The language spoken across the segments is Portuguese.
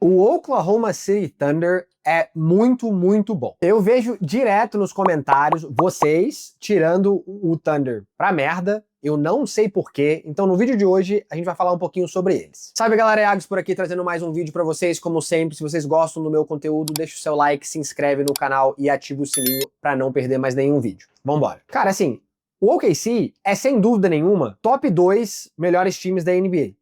O Oklahoma City Thunder é muito, muito bom. Eu vejo direto nos comentários vocês tirando o Thunder pra merda. Eu não sei porquê, então no vídeo de hoje a gente vai falar um pouquinho sobre eles. Salve galera, Iags por aqui trazendo mais um vídeo pra vocês. Como sempre, se vocês gostam do meu conteúdo, deixa o seu like, se inscreve no canal e ativa o sininho pra não perder mais nenhum vídeo. Vambora. Cara, assim, o OKC é sem dúvida nenhuma top 2 melhores times da NBA.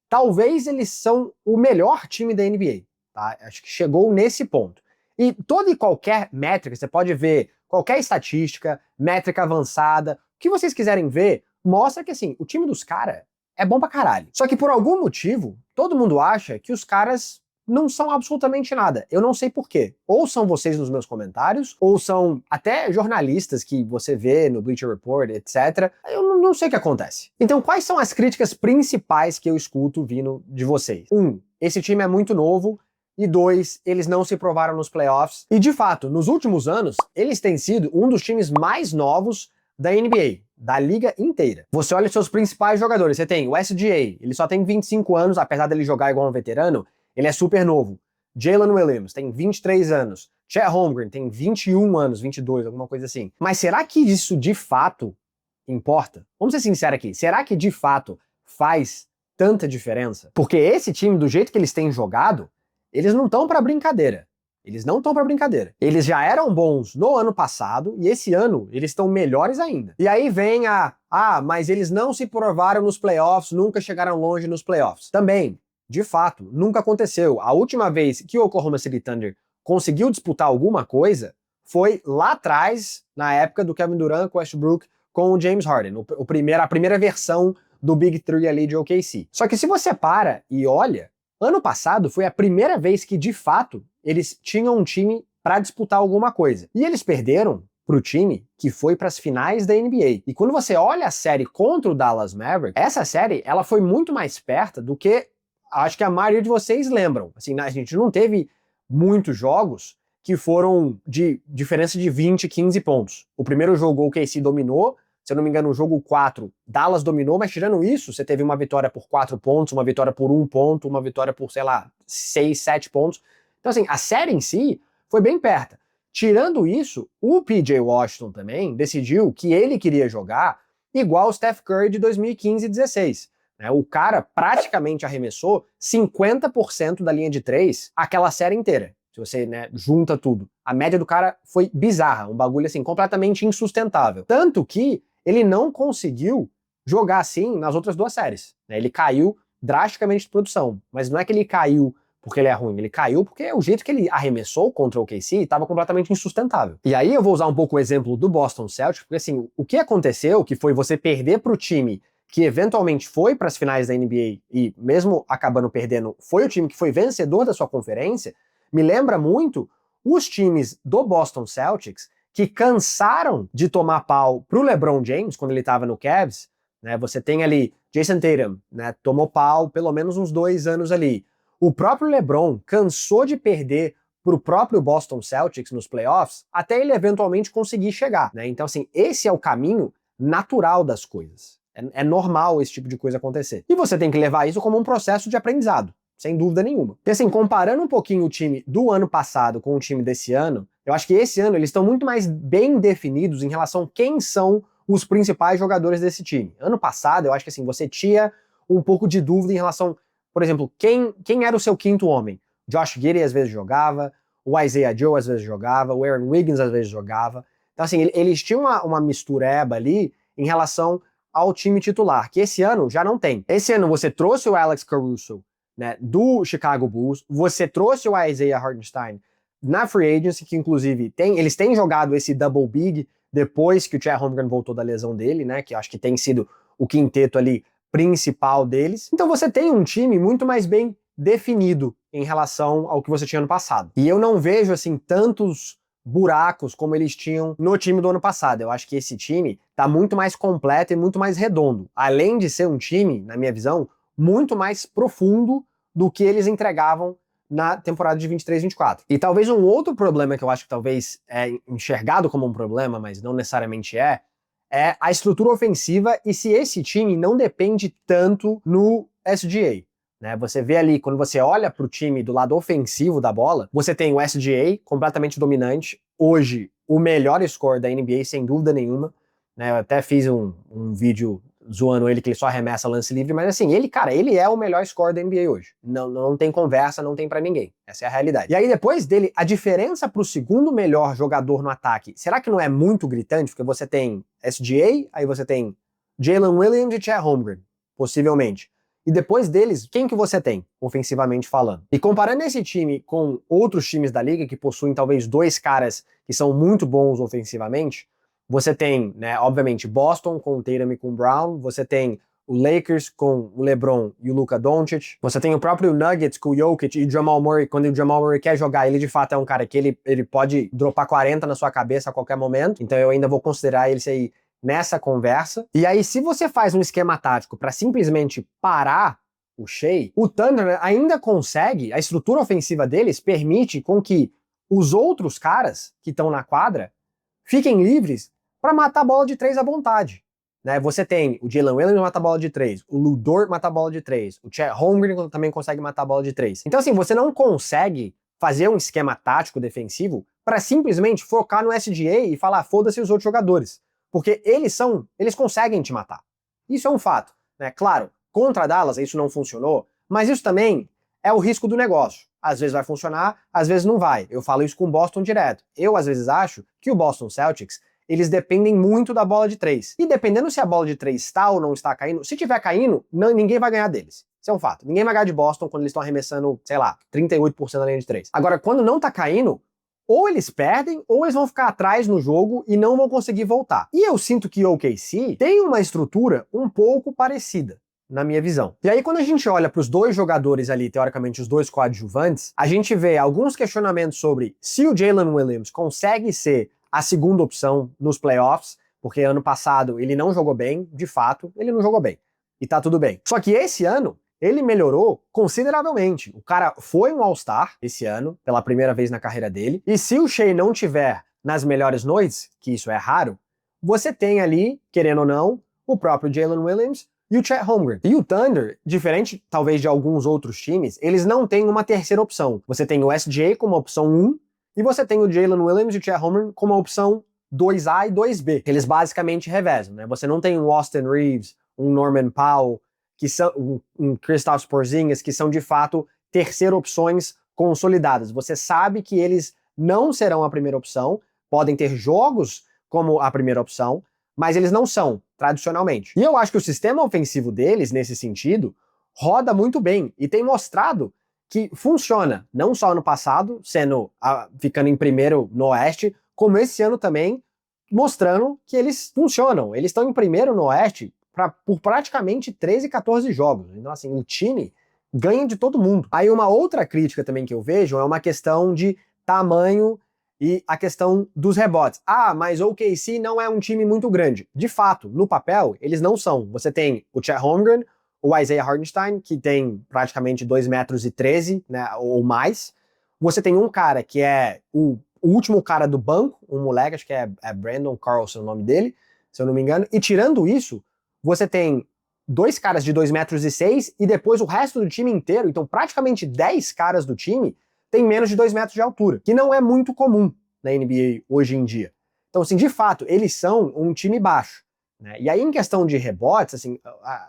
Talvez eles são o melhor time da NBA, tá? Acho que chegou nesse ponto. E toda e qualquer métrica, você pode ver qualquer estatística, métrica avançada, o que vocês quiserem ver, mostra que assim, o time dos caras é bom pra caralho. Só que por algum motivo, todo mundo acha que os caras não são absolutamente nada. Eu não sei porquê. Ou são vocês nos meus comentários, ou são até jornalistas que você vê no Bleacher Report, etc. Eu não sei o que acontece. Então, quais são as críticas principais que eu escuto vindo de vocês? 1. Esse time é muito novo. E 2, eles não se provaram nos playoffs. E de fato, nos últimos anos, eles têm sido um dos times mais novos da NBA, da liga inteira. Você olha os seus principais jogadores, você tem o SGA, ele só tem 25 anos, apesar dele jogar igual um veterano, ele é super novo. Jalen Williams tem 23 anos. Chet Holmgren tem 21 anos, 22, alguma coisa assim. Mas será que isso de fato importa? Vamos ser sinceros aqui. Será que de fato faz tanta diferença? Porque esse time, do jeito que eles têm jogado, eles não estão pra brincadeira. Eles não estão pra brincadeira. Eles já eram bons no ano passado e esse ano eles estão melhores ainda. E aí vem mas eles não se provaram nos playoffs, nunca chegaram longe nos playoffs. Também, de fato, nunca aconteceu. A última vez que o Oklahoma City Thunder conseguiu disputar alguma coisa foi lá atrás, na época do Kevin Durant com o Westbrook com o James Harden, a primeira versão do Big Three ali de OKC. Só que se você para e olha, ano passado foi a primeira vez que, de fato, eles tinham um time para disputar alguma coisa. E eles perderam pro time que foi para as finais da NBA. E quando você olha a série contra o Dallas Mavericks, essa série ela foi muito mais perto do que acho que a maioria de vocês lembram. Assim, a gente não teve muitos jogos que foram de diferença de 20, 15 pontos. O primeiro jogo o OKC dominou, se eu não me engano, o jogo 4, Dallas dominou, mas tirando isso, você teve uma vitória por 4 pontos, uma vitória por 1 ponto, uma vitória por, sei lá, 6, 7 pontos. Então, assim, a série em si foi bem perto. Tirando isso, o PJ Washington também decidiu que ele queria jogar igual o Steph Curry de 2015 e 16. O cara praticamente arremessou 50% da linha de 3 aquela série inteira. Se você junta tudo. A média do cara foi bizarra, um bagulho assim, completamente insustentável. Tanto que ele não conseguiu jogar assim nas outras duas séries. Ele caiu drasticamente de produção. Mas não é que ele caiu porque ele é ruim, ele caiu porque o jeito que ele arremessou contra o OKC estava completamente insustentável. E aí eu vou usar um pouco o exemplo do Boston Celtics, porque assim, o que aconteceu, que foi você perder pro time que eventualmente foi para as finais da NBA e mesmo acabando perdendo, foi o time que foi vencedor da sua conferência, me lembra muito os times do Boston Celtics que cansaram de tomar pau pro LeBron James quando ele estava no Cavs. Você tem ali Jason Tatum, tomou pau pelo menos uns 2 anos ali. O próprio LeBron cansou de perder pro próprio Boston Celtics nos playoffs até ele eventualmente conseguir chegar. Então assim, esse é o caminho natural das coisas. É normal esse tipo de coisa acontecer. E você tem que levar isso como um processo de aprendizado, sem dúvida nenhuma. E assim, comparando um pouquinho o time do ano passado com o time desse ano, eu acho que esse ano eles estão muito mais bem definidos em relação a quem são os principais jogadores desse time. Ano passado, eu acho que assim, você tinha um pouco de dúvida em relação, por exemplo, quem era o seu quinto homem? Josh Giddey às vezes jogava, o Isaiah Joe às vezes jogava, o Aaron Wiggins às vezes jogava. Então assim, eles tinham uma mistureba ali em relação ao time titular, que esse ano já não tem. Esse ano você trouxe o Alex Caruso, do Chicago Bulls, você trouxe o Isaiah Hartenstein na Free Agency, que inclusive eles têm jogado esse double big depois que o Chet Holmgren voltou da lesão dele, que eu acho que tem sido o quinteto ali principal deles. Então você tem um time muito mais bem definido em relação ao que você tinha no passado. E eu não vejo assim tantos buracos como eles tinham no time do ano passado. Eu acho que esse time tá muito mais completo e muito mais redondo. Além de ser um time, na minha visão, muito mais profundo do que eles entregavam na temporada de 23-24. E talvez um outro problema que eu acho que talvez é enxergado como um problema, mas não necessariamente é a estrutura ofensiva e se esse time não depende tanto no SGA. né? Você vê ali, quando você olha para o time do lado ofensivo da bola, você tem o SGA completamente dominante, hoje o melhor scorer da NBA, sem dúvida nenhuma, né? Eu até fiz um vídeo zoando ele que ele só arremessa lance livre, mas assim, ele, cara, ele é o melhor scorer da NBA hoje. Não tem conversa, não tem pra ninguém. Essa é a realidade. E aí depois dele, a diferença pro segundo melhor jogador no ataque, será que não é muito gritante? Porque você tem SGA, aí você tem Jalen Williams e Chet Holmgren, possivelmente. E depois deles, quem que você tem, ofensivamente falando? E comparando esse time com outros times da liga, que possuem talvez dois caras que são muito bons ofensivamente, você tem, né, obviamente, Boston com o Tatum e com o Brown, você tem o Lakers com o LeBron e o Luka Doncic, você tem o próprio Nuggets com o Jokic e o Jamal Murray, quando o Jamal Murray quer jogar, ele de fato é um cara que ele pode dropar 40 na sua cabeça a qualquer momento, então eu ainda vou considerar ele aí nessa conversa. E aí, se você faz um esquema tático para simplesmente parar o Shai, o Thunder ainda consegue, a estrutura ofensiva deles permite com que os outros caras que estão na quadra fiquem livres para matar a bola de 3 à vontade. Né? Você tem o Jalen Williams mata a bola de 3, o Lu Dort mata a bola de 3, o Chet Holmgren também consegue matar a bola de 3. Então assim, você não consegue fazer um esquema tático defensivo para simplesmente focar no SGA e falar foda-se os outros jogadores. Porque eles conseguem te matar. Isso é um fato. Né? Claro, contra Dallas isso não funcionou, mas isso também é o risco do negócio. Às vezes vai funcionar, às vezes não vai. Eu falo isso com o Boston direto. Eu, às vezes, acho que o Boston Celtics, eles dependem muito da bola de 3. E dependendo se a bola de 3 está ou não está caindo, se tiver caindo, ninguém vai ganhar deles. Isso é um fato. Ninguém vai ganhar de Boston quando eles estão arremessando, sei lá, 38% da linha de 3. Agora, quando não tá caindo, ou eles perdem, ou eles vão ficar atrás no jogo e não vão conseguir voltar. E eu sinto que o OKC tem uma estrutura um pouco parecida, na minha visão. E aí, quando a gente olha para os dois jogadores ali, teoricamente os dois coadjuvantes, a gente vê alguns questionamentos sobre se o Jalen Williams consegue ser a segunda opção nos playoffs, porque ano passado ele não jogou bem, de fato, ele não jogou bem. E tá tudo bem. Só que esse ano, ele melhorou consideravelmente. O cara foi um All-Star esse ano, pela primeira vez na carreira dele. E se o Shai não tiver nas melhores noites, que isso é raro, você tem ali, querendo ou não, o próprio Jalen Williams e o Chet Holmgren. E o Thunder, diferente talvez de alguns outros times, eles não têm uma terceira opção. Você tem o SGA como opção 1, e você tem o Jalen Williams e o Chet Holmgren como a opção 2A e 2B. Eles basicamente revezam, né? Você não tem um Austin Reeves, um Norman Powell, que são um Kristaps Porzingis, que são de fato terceira opções consolidadas. Você sabe que eles não serão a primeira opção, podem ter jogos como a primeira opção, mas eles não são, tradicionalmente. E eu acho que o sistema ofensivo deles, nesse sentido, roda muito bem e tem mostrado que funciona, não só ano passado, ficando em primeiro no Oeste, como esse ano também, mostrando que eles funcionam. Eles estão em primeiro no Oeste por praticamente 13, 14 jogos. Então, assim, o time ganha de todo mundo. Aí uma outra crítica também que eu vejo é uma questão de tamanho e a questão dos rebotes. Ah, mas o OKC não é um time muito grande. De fato, no papel, eles não são. Você tem o Chet Holmgren, o Isaiah Hartenstein, que tem praticamente 2,13 metros, né, ou mais. Você tem um cara que é o último cara do banco, um moleque, acho que é Brandon Carlson o nome dele, se eu não me engano. E tirando isso, você tem dois caras de 2,06 metros e depois o resto do time inteiro, então praticamente 10 caras do time tem menos de 2 metros de altura, que não é muito comum na NBA hoje em dia. Então, assim, de fato, eles são um time baixo. Né? E aí, em questão de rebotes, assim,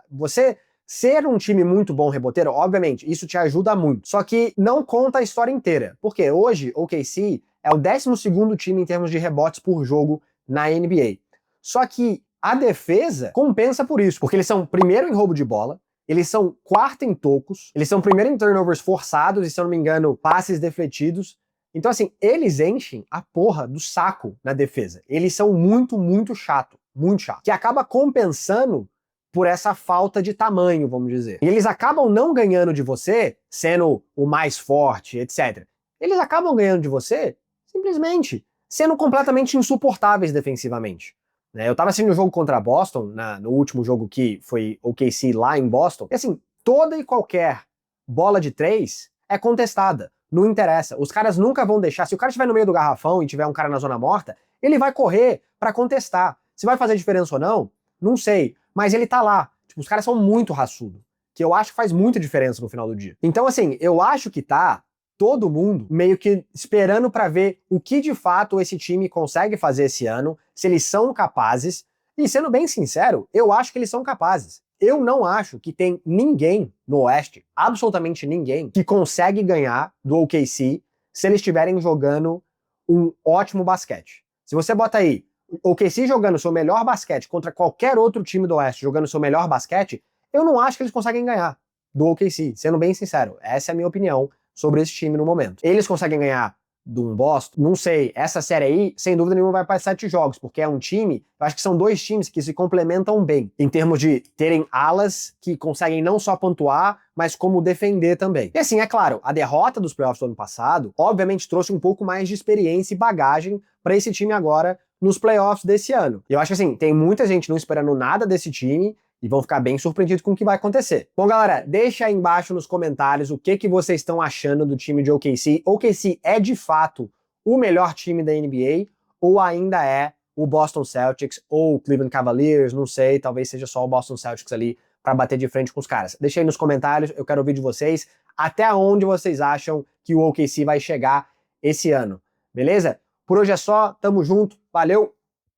você ser um time muito bom reboteiro, obviamente, isso te ajuda muito. Só que não conta a história inteira. Porque hoje, o OKC é o 12º time em termos de rebotes por jogo na NBA. Só que a defesa compensa por isso, porque eles são primeiro em roubo de bola, eles são quarto em tocos, eles são primeiro em turnovers forçados e, se eu não me engano, passes defletidos. Então, assim, eles enchem a porra do saco na defesa. Eles são muito, muito chato. Muito chato. Que acaba compensando por essa falta de tamanho, vamos dizer. E eles acabam não ganhando de você sendo o mais forte, etc. Eles acabam ganhando de você simplesmente sendo completamente insuportáveis defensivamente. Eu tava assistindo o jogo contra Boston, no último jogo que foi OKC lá em Boston, e assim, toda e qualquer bola de 3 é contestada. Não interessa. Os caras nunca vão deixar. Se o cara estiver no meio do garrafão e tiver um cara na zona morta, ele vai correr pra contestar. Se vai fazer diferença ou não, não sei. Mas ele tá lá. Tipo, os caras são muito raçudos. que eu acho que faz muita diferença no final do dia. Então, assim, eu acho que tá todo mundo meio que esperando para ver o que de fato esse time consegue fazer esse ano, se eles são capazes. E sendo bem sincero, eu acho que eles são capazes. Eu não acho que tem ninguém no Oeste, absolutamente ninguém, que consegue ganhar do OKC se eles estiverem jogando um ótimo basquete. Se você bota aí o OKC jogando seu melhor basquete contra qualquer outro time do Oeste jogando seu melhor basquete, eu não acho que eles conseguem ganhar do OKC, sendo bem sincero. Essa é a minha opinião sobre esse time no momento. Eles conseguem ganhar de um Boston? Não sei. Essa série aí, sem dúvida nenhuma, vai para 7 jogos, porque é um time, eu acho que são dois times que se complementam bem, em termos de terem alas que conseguem não só pontuar, mas como defender também. E assim, é claro, a derrota dos playoffs do ano passado, obviamente trouxe um pouco mais de experiência e bagagem para esse time agora nos playoffs desse ano. E eu acho que assim, tem muita gente não esperando nada desse time, e vão ficar bem surpreendidos com o que vai acontecer. Bom, galera, deixa aí embaixo nos comentários o que vocês estão achando do time de OKC. OKC é de fato o melhor time da NBA ou ainda é o Boston Celtics ou o Cleveland Cavaliers, não sei, talvez seja só o Boston Celtics ali para bater de frente com os caras. Deixa aí nos comentários, eu quero ouvir de vocês até onde vocês acham que o OKC vai chegar esse ano, beleza? Por hoje é só, tamo junto, valeu!